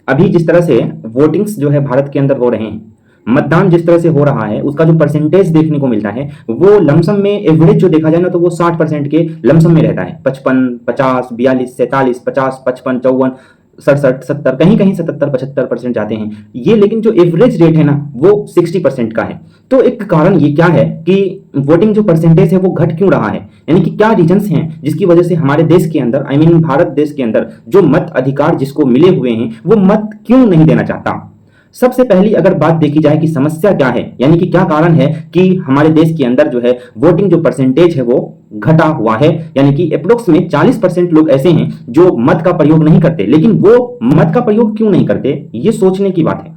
अभी जिस तरह से वोटिंग्स जो है भारत के अंदर हो रहे हैं, मतदान जिस तरह से हो रहा है, उसका जो परसेंटेज देखने को मिलता है वो लमसम में एवरेज जो देखा जाए ना तो वो 60% के लमसम में रहता है। 55, 50, 42, 47, 50, 55, 54, 67, 70, कहीं कहीं 77-75% जाते हैं ये, लेकिन जो एवरेज रेट है ना वो 60% का है। तो एक कारण ये क्या है कि वोटिंग जो परसेंटेज है वो घट क्यों रहा है, यानी कि क्या रीजंस हैं जिसकी वजह से हमारे देश के अंदर, आई मीन भारत देश के अंदर, जो मत अधिकार जिसको मिले हुए हैं वो मत क्यों नहीं देना चाहता। सबसे पहली अगर बात देखी जाए कि समस्या क्या है, यानी कि क्या कारण है कि हमारे देश के अंदर जो है वोटिंग जो परसेंटेज है वो घटा हुआ है, यानी कि अप्रोक्स में 40% लोग ऐसे हैं जो मत का प्रयोग नहीं करते। लेकिन वो मत का प्रयोग क्यों नहीं करते, ये सोचने की बात है।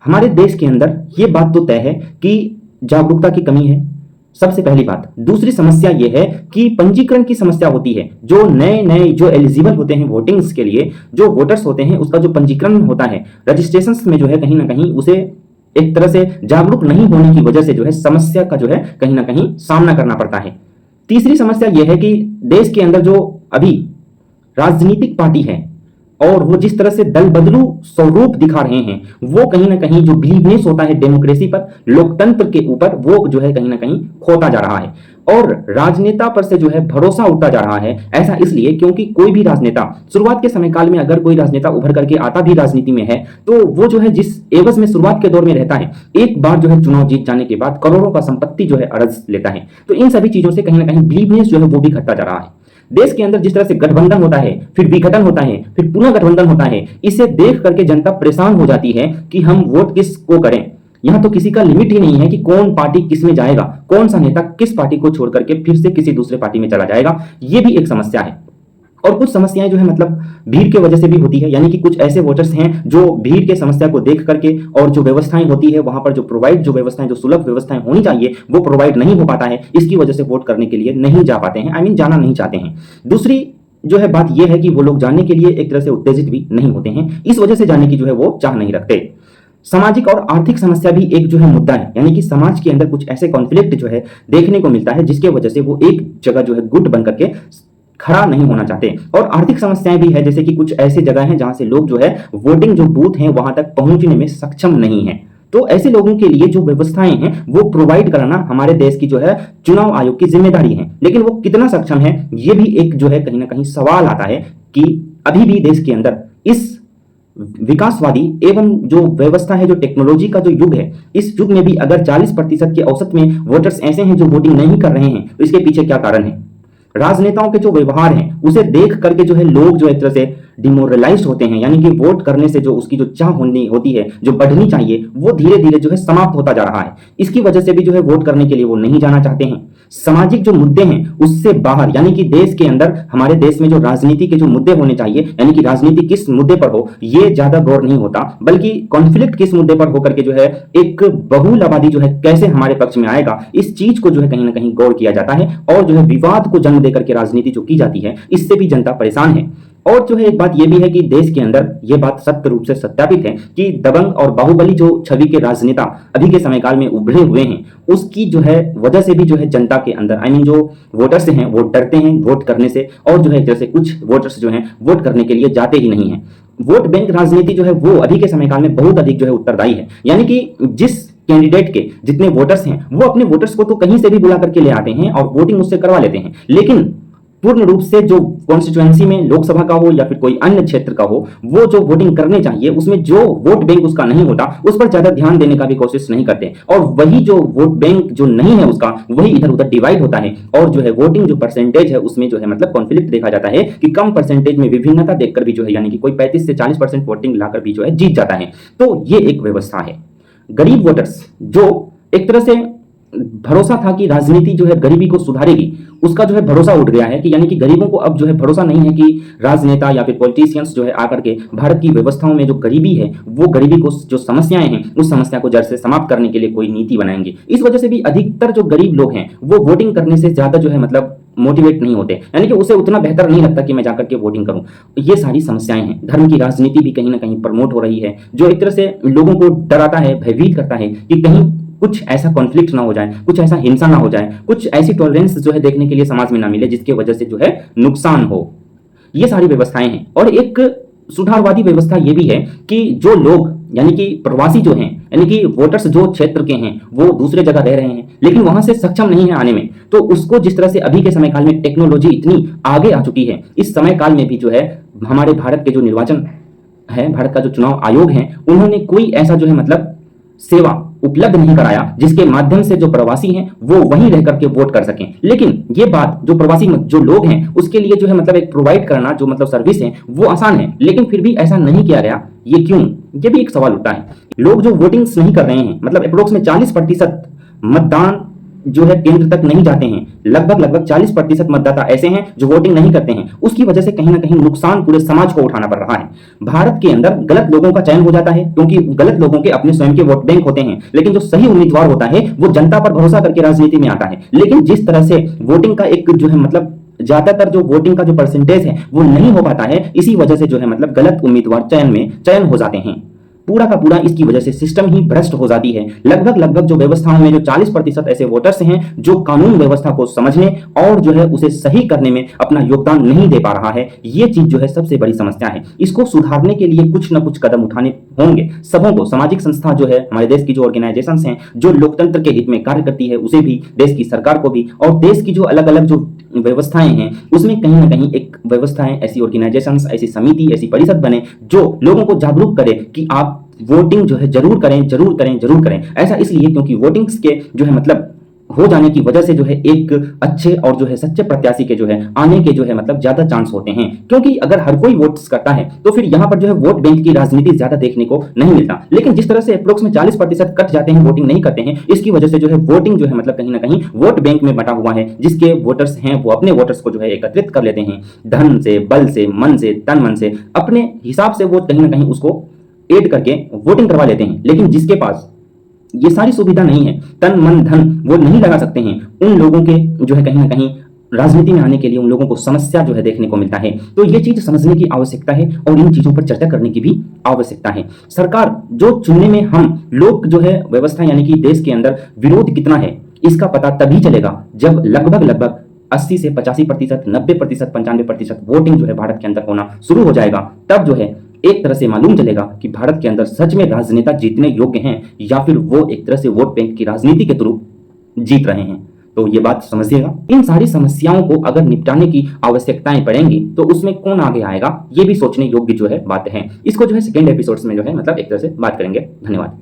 हमारे देश के अंदर ये बात तो तय है कि जागरूकता की कमी है, सबसे पहली बात। दूसरी समस्या यह है कि पंजीकरण की समस्या होती है। जो नए नए जो एलिजिबल होते हैं वोटिंग्स के लिए, जो वोटर्स होते हैं, उसका जो पंजीकरण होता है रजिस्ट्रेशन में जो है कहीं ना कहीं उसे एक तरह से जागरूक नहीं होने की वजह से जो है समस्या का जो है कहीं ना कहीं सामना करना पड़ता है। तीसरी समस्या यह है कि देश के अंदर जो अभी राजनीतिक पार्टी है और वो जिस तरह से दल बदलू स्वरूप दिखा रहे हैं, वो कहीं ना कहीं जो बिलीवनेस होता है डेमोक्रेसी पर, लोकतंत्र के ऊपर, वो जो है कहीं ना कहीं खोता जा रहा है और राजनेता पर से जो है भरोसा उठता जा रहा है। ऐसा इसलिए क्योंकि कोई भी राजनेता शुरुआत के समय काल में अगर कोई राजनेता उभर करके आता भी राजनीति में है तो वो जो है जिस एवज में शुरुआत के दौर में रहता है, एक बार जो है चुनाव जीत जाने के बाद करोड़ों का संपत्ति जो है अर्ज लेता है। तो इन सभी चीजों से कहीं ना कहीं बिलीवनेस जो है वो भी घटता जा रहा है। देश के अंदर जिस तरह से गठबंधन होता है, फिर विघटन होता है, फिर पुनः गठबंधन होता है, इसे देख करके जनता परेशान हो जाती है कि हम वोट किस को करें। यहां तो किसी का लिमिट ही नहीं है कि कौन पार्टी किस में जाएगा, कौन सा नेता किस पार्टी को छोड़ करके फिर से किसी दूसरे पार्टी में चला जाएगा। ये भी एक समस्या है। और कुछ समस्याएं जो है मतलब भीड़ के वजह से भी होती है, यानी कि कुछ ऐसे वोटर्स हैं जो भीड़ के समस्या को देख करके और जो व्यवस्थाएं होती है वहां पर जो प्रोवाइड जो व्यवस्थाएं जो सुलभ व्यवस्थाएं होनी चाहिए वो प्रोवाइड नहीं हो पाता है। इसकी वजह से वोट करने के लिए नहीं जा पाते हैं, आई मीन जाना नहीं चाहते हैं। दूसरी जो है बात यह है कि वो लोग जाने के लिए एक तरह से उत्तेजित भी नहीं होते हैं, इस वजह से जाने की जो है वो चाह नहीं रखते। सामाजिक और आर्थिक समस्या भी एक जो है मुद्दा है, यानी कि समाज के अंदर कुछ ऐसे कॉन्फ्लिक्ट जो है देखने को मिलता है जिसके वजह से वो एक जगह जो है गुट बन करके खड़ा नहीं होना चाहते। और आर्थिक समस्याएं भी है, जैसे कि कुछ ऐसे जगह हैं जहां से लोग जो है वोटिंग जो बूथ हैं वहां तक पहुंचने में सक्षम नहीं है। तो ऐसे लोगों के लिए जो व्यवस्थाएं हैं वो प्रोवाइड कराना हमारे देश की जो है चुनाव आयोग की जिम्मेदारी है। लेकिन वो कितना सक्षम है ये भी एक जो है कहीं ना कहीं सवाल आता है कि अभी भी देश के अंदर इस विकासवादी एवं जो व्यवस्था है, जो टेक्नोलॉजी का जो युग है, इस युग में भी अगर 40% के औसत में वोटर्स ऐसे हैं जो वोटिंग नहीं कर रहे हैं, तो इसके पीछे क्या कारण है। राजनेताओं के जो व्यवहार हैं उसे देख करके जो है लोग जो एक तरह से डिमोरलाइज होते हैं, यानी कि वोट करने से जो उसकी जो चाह होनी होती है, जो बढ़नी चाहिए, वो धीरे धीरे जो है समाप्त होता जा रहा है। इसकी वजह से भी जो है वोट करने के लिए वो नहीं जाना चाहते हैं। सामाजिक जो मुद्दे हैं उससे बाहर, यानी कि देश के अंदर, हमारे देश में जो राजनीति के जो मुद्दे होने चाहिए, यानी कि राजनीति किस मुद्दे पर हो ये ज्यादा गौर नहीं होता, बल्कि कॉन्फ्लिक्ट किस मुद्दे पर होकर के जो है एक बहुल आबादी जो है कैसे हमारे पक्ष में आएगा, इस चीज को जो है कहीं ना कहीं गौर किया जाता है। और जो है विवाद को जन्म देकर के राजनीति जो की जाती है इससे भी जनता परेशान है। और जो है एक बात यह भी है कि देश के अंदर यह बात सत्य रूप से सत्यापित है कि दबंग और बाहुबली जो छवि के राजनेता अभी के समय में उभरे हुए हैं, उसकी जो है वजह से भी जो है जनता के अंदर, आई मीन जो वोटर्स हैं वो डरते हैं वोट करने से, और जो है जैसे कुछ वोटर्स जो हैं वोट करने के लिए जाते ही नहीं है। वोट बैंक राजनीति जो है वो अभी के समय काल में बहुत अधिक जो है उत्तरदायी है, यानी कि जिस कैंडिडेट के जितने वोटर्स हैं वो अपने वोटर्स को तो कहीं से भी बुला करके ले आते हैं और वोटिंग उससे करवा लेते हैं, लेकिन पूर्ण रूप से जो कॉन्स्टिट्यूएंसी में लोकसभा का हो या फिर कोई अन्य क्षेत्र का हो, वो जो वोटिंग करने चाहिए उसमें जो वोट बैंक उसका नहीं होता उस पर ज्यादा ध्यान देने का भी कोशिश नहीं करते, और वही जो वोट बैंक जो नहीं है उसका वही इधर उधर डिवाइड होता है। और जो है वोटिंग जो परसेंटेज है उसमें जो है मतलब कॉन्फ्लिक्ट देखा जाता है कि कम परसेंटेज में विभिन्नता देखकर भी जो है, यानी कि कोई 35 से 40% वोटिंग लाकर भी जो है जीत जाता है। तो ये एक व्यवस्था है। गरीब वोटर्स जो एक तरह से भरोसा था कि राजनीति जो है गरीबी को सुधारेगी, उसका जो है भरोसा उठ गया है कि यानी कि गरीबों को अब जो है भरोसा नहीं है कि राजनेता या फिर पॉलिटिशियंस जो है आकर के भारत की व्यवस्थाओं में जो गरीबी है, वो गरीबी को जो समस्याएं हैं उस समस्या को जड़ से समाप्त करने के लिए कोई नीति बनाएंगे। इस वजह से भी अधिकतर जो गरीब लोग हैं वो वोटिंग करने से ज्यादा जो है मतलब मोटिवेट नहीं होते, यानी कि उसे उतना बेहतर नहीं लगता कि मैं जाकर के वोटिंग करूं। ये सारी समस्याएं हैं। धर्म की राजनीति भी कहीं ना कहीं प्रमोट हो रही है, जो एक तरह से लोगों को डराता है, भयभीत करता है कि कहीं कुछ ऐसा कॉन्फ्लिक्ट ना हो जाए, कुछ ऐसा हिंसा ना हो जाए, कुछ ऐसी टॉलरेंस जो है देखने के लिए समाज में ना मिले जिसकी वजह से जो है नुकसान हो। ये सारी व्यवस्थाएं हैं। और एक सुधारवादी व्यवस्था ये भी है कि जो लोग यानी कि प्रवासी जो हैं, यानी कि वोटर्स जो क्षेत्र के हैं वो दूसरे जगह रह रहे हैं लेकिन वहां से सक्षम नहीं है आने में, तो उसको जिस तरह से अभी के समय काल में टेक्नोलॉजी इतनी आगे आ चुकी है, इस समय काल में भी जो है हमारे भारत के जो निर्वाचन है, भारत का जो चुनाव आयोग है, उन्होंने कोई ऐसा जो है मतलब सेवा उपलब्ध नहीं कराया जिसके माध्यम से जो प्रवासी हैं वो वहीं रह करके वोट कर सकें। लेकिन ये बात जो प्रवासी जो लोग हैं उसके लिए जो है मतलब एक प्रोवाइड करना जो मतलब सर्विस है वो आसान है, लेकिन फिर भी ऐसा नहीं किया गया। ये क्यों? ये भी एक सवाल उठता है। लोग जो वोटिंग्स नहीं कर रहे हैं, मतलब अप्रोक्स में 40% मतदान जो है केंद्र तक नहीं जाते हैं, लगभग 40% मतदाता ऐसे हैं जो वोटिंग नहीं करते हैं। उसकी वजह से कहीं ना कहीं नुकसान पूरे समाज को उठाना पड़ रहा है। भारत के अंदर गलत लोगों का चयन हो जाता है क्योंकि गलत लोगों के अपने स्वयं के वोट बैंक होते हैं, लेकिन जो सही उम्मीदवार होता है वो जनता पर भरोसा करके राजनीति में आता है। लेकिन जिस तरह से वोटिंग का एक जो है मतलब ज्यादातर जो वोटिंग का जो परसेंटेज है वो नहीं हो पाता है, इसी वजह से जो है मतलब गलत उम्मीदवार चयन हो जाते हैं। पूरा का पूरा इसकी वजह से सिस्टम ही भ्रष्ट हो जाती है। लगभग जो व्यवस्थाओं में जो 40% ऐसे वोटर्स हैं जो कानून व्यवस्था को समझने और जो है उसे सही करने में अपना योगदान नहीं दे पा रहा है। ये चीज जो है सबसे बड़ी समस्या है। इसको सुधारने के लिए कुछ ना कुछ कदम उठाने होंगे सबों को। सामाजिक संस्था जो है, हमारे देश की जो ऑर्गेनाइजेशन हैं जो लोकतंत्र के हित में कार्य करती है, उसे भी, देश की सरकार को भी, और देश की जो अलग अलग जो व्यवस्थाएं हैं उसमें कहीं ना कहीं एक व्यवस्थाएं, ऐसी ऑर्गेनाइजेशंस, ऐसी समिति, ऐसी परिषद बने जो लोगों को जागरूक करे कि आप वोटिंग जो है जरूर करें। ऐसा इसलिए क्योंकि वोटिंग्स के जो है मतलब हो जाने की वजह से जो है एक अच्छे और जो है सच्चे प्रत्याशी के जो है आने के जो है मतलब ज्यादा चांस होते हैं। क्योंकि अगर हर कोई वोट्स करता है तो फिर यहाँ पर जो है वोट बैंक की राजनीति ज्यादा देखने को नहीं मिलता। लेकिन जिस तरह से अप्रोक्स में 40% कट जाते हैं, वोटिंग नहीं करते हैं, इसकी वजह से जो है वोटिंग जो है मतलब कहीं ना कहीं वोट बैंक में बटा हुआ है। जिसके वोटर्स हैं वो अपने वोटर्स को जो है एकत्रित कर लेते हैं, धन से, बल से, मन से, तन मन से, अपने हिसाब से वो कहीं ना कहीं उसको एड करके वोटिंग करवा लेते हैं। लेकिन जिसके पास ये सारी सुविधा नहीं है, तन मन धन वो नहीं लगा सकते हैं, उन लोगों के जो है कहीं ना कहीं राजनीति में आने के लिए उन लोगों को समस्या जो है देखने को मिलता है। तो ये चीज समझने की आवश्यकता है और इन चीजों पर चर्चा करने की भी आवश्यकता है। सरकार जो चुनने में हम लोग जो है व्यवस्था यानी कि देश के अंदर विरोध कितना है इसका पता तभी चलेगा जब लगभग 80 से 85%, 90%, 95% वोटिंग जो है भारत के अंदर होना शुरू हो जाएगा। तब जो है एक तरह से मालूम चलेगा कि भारत के अंदर सच में राजनेता जीतने योग्य हैं या फिर वो एक तरह से वोट बैंक की राजनीति के थ्रू जीत रहे हैं। तो ये बात समझिएगा। इन सारी समस्याओं को अगर निपटाने की आवश्यकताएं पड़ेंगी तो उसमें कौन आगे आएगा, ये भी सोचने योग्य जो है बात है। इसको जो है सेकेंड एपिसोड्स में जो है मतलब एक तरह से बात करेंगे। धन्यवाद।